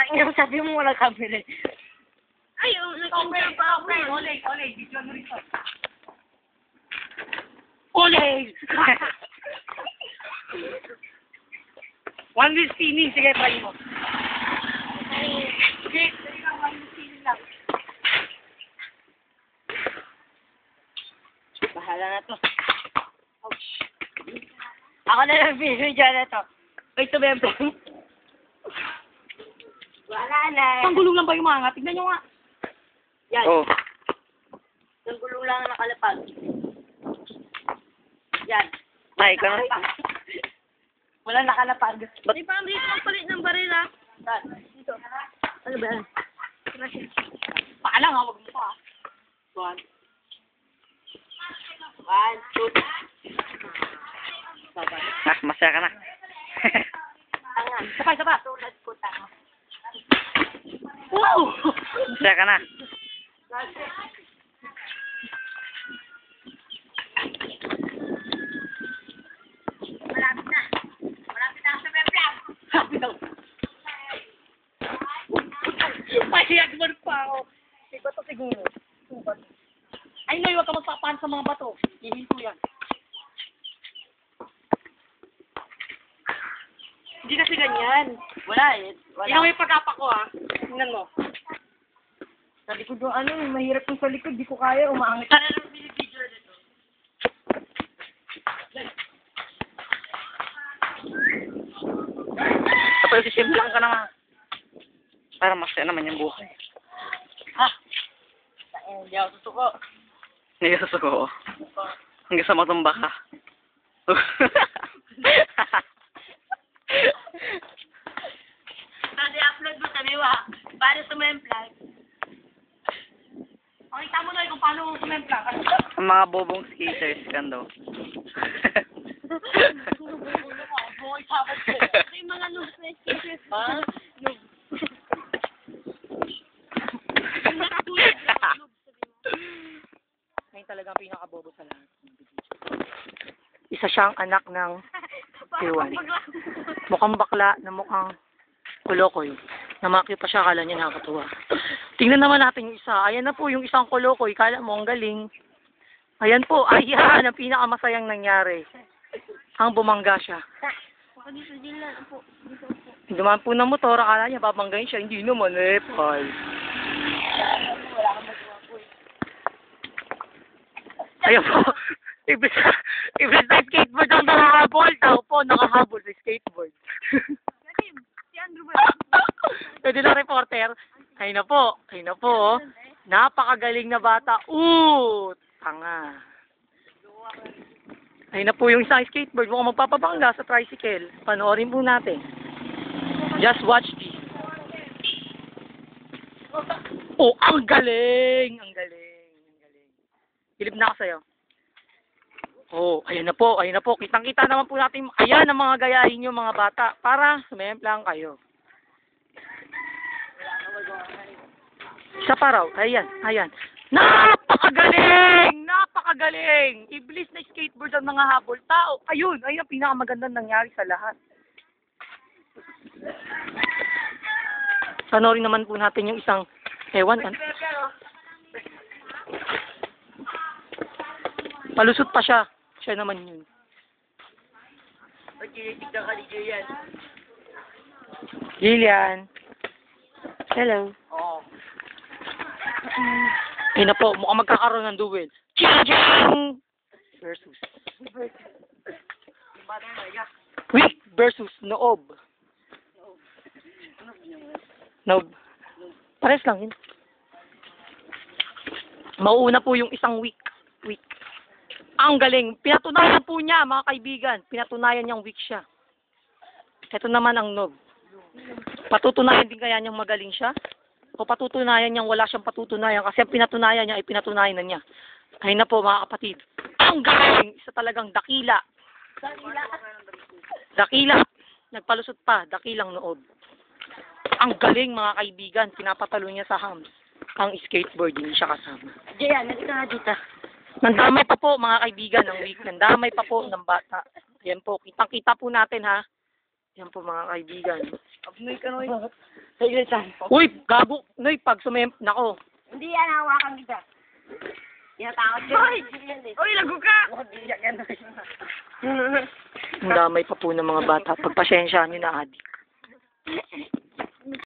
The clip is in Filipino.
Tangina mo, sabi mo wala kabili. Ay, nag-enjoy pa ako. Olay, video mo rito. Olay! One with spinning, sige, try mo. Sige, sige lang, one with spinning lang. Bahala na to. Ouch. Ako na lang video dyan na to. Wait, tumempo. Wala na. Ang gulong lang ba yung mga? Tignan nyo nga. Yan. Oh. Ang gulong lang ang nakalapag. Yan. Ay, ka na. Wala nakalapag. Di ba, dito magpalit ng baril, ha? Saan? Dito. Ano ba yan? Russia. Paalang ha, wag mo pa. One. One, two. Baba. Ah, masaya ka na. Tanga. Isa pa. Tulad ko, tanga. Wow! Masaya ka na. Malapit na. Malapit na sa memplap. Sabi daw. Pahiyag mo pa ako. Iba to siguro. Ay, no, huwag ka magpapahan sa mga bato. Hihinto yan. Hindi kasi ganyan. Wala eh. Wala. Tingnan mo yung pag-apa ko ha. Tingnan mo. Sa likod yung ano, mahirap yung sa likod. Di ko kaya, umaangit. Sana lang binibidyo na dito. Tapos isimplang ka naman. Para masaya naman yung buhay. Ha? Hindi ako susuko. Hindi ka susuko. Hanggang sa matumba ka. Kasi upload mo sa mewa. Para sumemplag. Pakita mo na kung paano sumemplag. Ang mga bobong skaters kan daw. Boy, sabat ko. Ito yung mga noobs na skaters. Ha? Noob. Yung nakatulad na noob, sabi mo. Ngayon talagang pinakabobo sa lahat. Isa siyang anak ng Tiwari. Mukhang bakla na mukhang kolokoy. Namakyo pa siya, akala niya nakakatuwa. Tingnan naman natin yung isa. Ayan na po yung isang kolokoy. Kala mo ang galing. Ayan po. Ayan ang pinakamasayang nangyari. Ang bumangga siya. Baka dito din lang po. Dito po. Dumaan po ng motor. Akala niya babanggain siya. Hindi naman eh. Pal. Ayan po. Ibig na skateboard ang nakahabol. Tao po nakahabol sa skateboard. Kasi, si Andrew ba? Pwede na reporter. Ay na po. Oh. Napakagaling na bata. Tanga. Ay na po yung isang skateboard. Mukhang magpapabangga sa tricycle. Panoorin po natin. Just watch this. Oh, ang galing! Ang galing. Hilip na ako sa'yo. Oh, ayan na po. Kitang-kita naman po natin. Ayan ang mga gayahin nyo mga bata. Para sumemplang kayo. Isa pa raw. Ayan. Napakagaling! Iblis na skateboard ang mga habol tao. Ayun ang pinakamagandang nangyari sa lahat. Panoorin naman po natin yung isang ewan. Palusot pa siya. Siya naman yun. Pagkinitignan ka ni Jillian. Jillian. Hello. Oo. Ayun na po, mukhang magkakaroon ng duel. Ching! Versus. Weak versus Noob. Noob. Pares lang yun. Mauuna po yung isang weak. Ang galing. Pinatunayan po niya, mga kaibigan. Pinatunayan niyang weak siya. Ito naman ang Noob. Patutunayan din kaya niyang magaling siya? O patutunayan niyang wala siyang patutunayan? Kasi ang pinatunayan niya ay pinatunayan na niya. Ayun na po mga kapatid. Ang galing! Isa talagang dakila. Dakila. Nagpalusot pa. Dakilang Noob. Ang galing mga kaibigan. Pinapatalo niya sa hams. Ang skateboard, hindi siya kasama. Diyan, nandito na dito. Nandamay pa po mga kaibigan ng week. Nandamay pa po ng bata. Yan po. Kitang-kita po natin ha. Yan po mga kaibigan. Abnoy ka, Noy. Sige, Chan. Uy, gago. Noy, pag nako. Hindi yan, hawakan kita. Tinatakot yun. Hoy! Hoy, lago ka! Ang damay pa po ng mga bata. Pagpasensyahan nyo na, Adi.